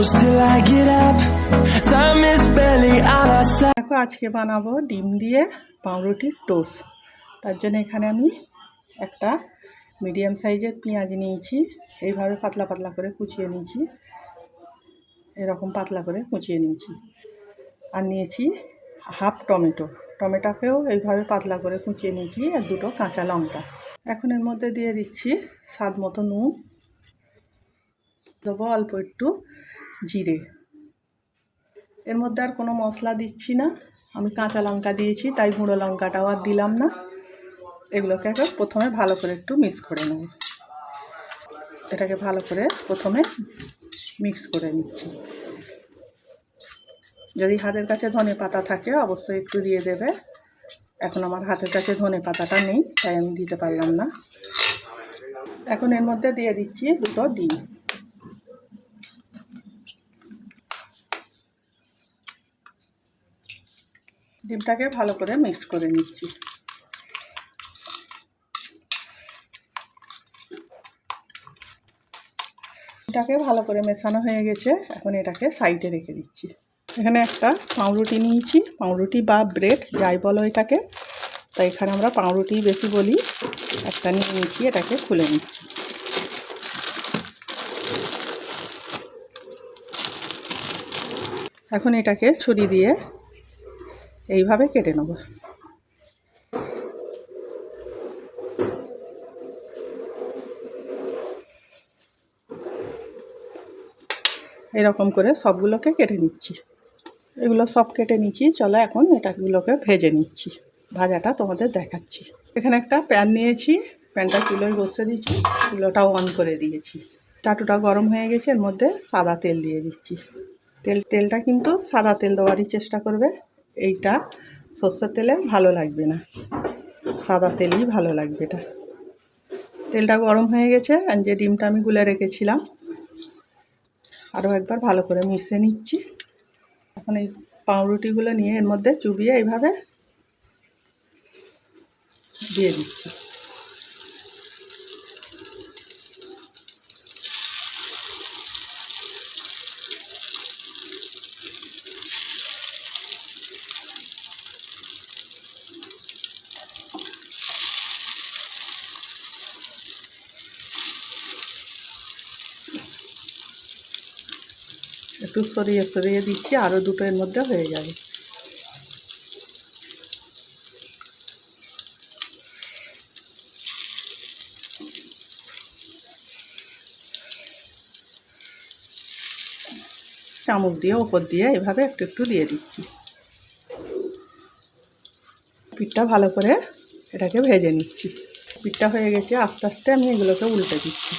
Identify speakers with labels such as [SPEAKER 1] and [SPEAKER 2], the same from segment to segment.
[SPEAKER 1] close till I get up. Time is barely on our side.
[SPEAKER 2] দেখো আজকে বানাবো ডিম দিয়ে পাউরুটির টোস্ট। তার জন্য এখানে আমি একটা মিডিয়াম সাইজের পেঁয়াজ নিয়েছি, এইভাবে পাতলা পাতলা করে কুচিয়ে নিয়েছি, এরকম পাতলা করে কুচিয়ে নিয়েছি। আর নিয়েছি হাফ টমেটোকেও এইভাবে পাতলা করে কুচিয়ে নিয়েছি, আর দুটো কাঁচা লঙ্কা। এখন এর মধ্যে দিয়ে দিচ্ছি স্বাদ মতো নুন, দেবো অল্প একটু জিরে। এর মধ্যে আর কোনো মশলা দিচ্ছি না, আমি কাঁচা লঙ্কা দিয়েছি তাই গুঁড়ো লঙ্কাটাও আর দিলাম না। এগুলোকে প্রথমে ভালো করে একটু মিক্স করে নেব। এটাকে ভালো করে প্রথমে মিক্স করে নিচ্ছি। যদি হাতের কাছে ধনে পাতা থাকে অবশ্যই একটু দিয়ে দেবে। এখন আমার হাতের কাছে ধনে পাতাটা নেই তাই আমি দিতে পারলাম না। এখন এর মধ্যে দিয়ে দিচ্ছি দুটো ডিম। ডিমটাকে ভালো করে মিক্স করে নিচ্ছি। এটাকে ভালো করে মেশানো হয়ে গেছে, এখন এটাকে সাইডে রেখে দিচ্ছি। এখানে একটা পাউরুটি নিয়েছি, পাউরুটি বা ব্রেড যাই বলো এটাকে, তাই এখানে আমরা পাউরুটি বেশি বলি। একটা নিয়ে নিচ্ছি, এটাকে খুলে নিচ্ছি। এখন এটাকে ছুরি দিয়ে এইভাবে কেটে নেব। এরকম করে সবগুলোকে কেটে নিচ্ছি। এগুলো সব কেটে নিচ্ছি, চলো এখন এটাগুলোকে ভেজে নিচ্ছি। ভাজাটা তোমাদের দেখাচ্ছি। এখানে একটা প্যান নিয়েছি, প্যানটা চুলোয় বসে দিচ্ছি, চুলোটাও অন করে দিয়েছি। চাটুটা গরম হয়ে গেছে, এর মধ্যে সাদা তেল দিয়ে দিচ্ছি। তেলটা কিন্তু সাদা তেল দেওয়ারই চেষ্টা করবে, এইটা সর্ষের তেলে ভালো লাগবে না, সাদা তেলই ভালো লাগবে। এটা তেলটা গরম হয়ে গেছে, আর যে ডিমটা আমি গুলে রেখেছিলাম আরও একবার ভালো করে মিশিয়ে নিচ্ছি। এখন এই পাউরুটিগুলো নিয়ে এর মধ্যে চুবিয়ে এইভাবে দিয়ে দিচ্ছি। একটু সরিয়ে সরিয়ে দিচ্ছি, আরও দুটো এর মধ্যে হয়ে যাবে। চামচ দিয়ে ওপর দিয়ে এভাবে একটু একটু দিয়ে দিচ্ছি। পিঠটা ভালো করে এটাকে ভেজে নিচ্ছি। পিঠটা হয়ে গেছে, আস্তে আস্তে আমি এগুলোকে উল্টে দিচ্ছি।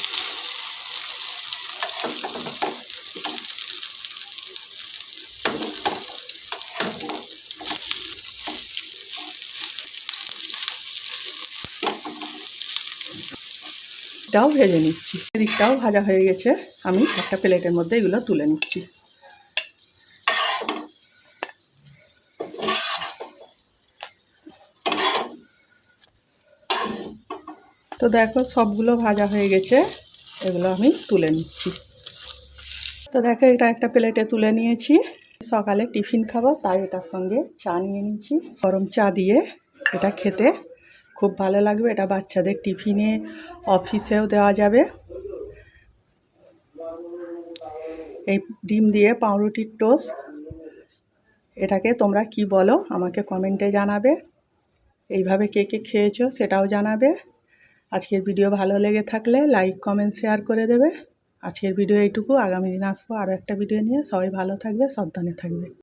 [SPEAKER 2] এটাও ভেজে নিচ্ছি। এদিকটাও ভাজা হয়ে গেছে, আমি একটা প্লেটের মধ্যে এগুলো তুলে নিচ্ছি। তো দেখো সবগুলো ভাজা হয়ে গেছে, এগুলো আমি তুলে নিচ্ছি। তো দেখো এটা একটা প্লেটে তুলে নিয়েছি। সকালে টিফিন খাবো তাই এটার সঙ্গে চা নিয়ে নিচ্ছি। গরম চা দিয়ে এটা খেতে খুব ভালো লাগবে। এটা বাচ্চাদের টিফিনে, অফিসেও দেওয়া যাবে। এই ডিম দিয়ে পাউরুটির টোস্ট, এটাকে তোমরা কি বলো আমাকে কমেন্টে জানাবে। এইভাবে কে কে খেয়েছো সেটাও জানাবে। আজকের ভিডিও ভালো লেগে থাকলে লাইক কমেন্ট শেয়ার করে দেবে। আজকের ভিডিও এইটুকু, আগামী দিন আসবো আরও একটা ভিডিও নিয়ে। সবাই ভালো থাকবে, সাবধানে থাকবে।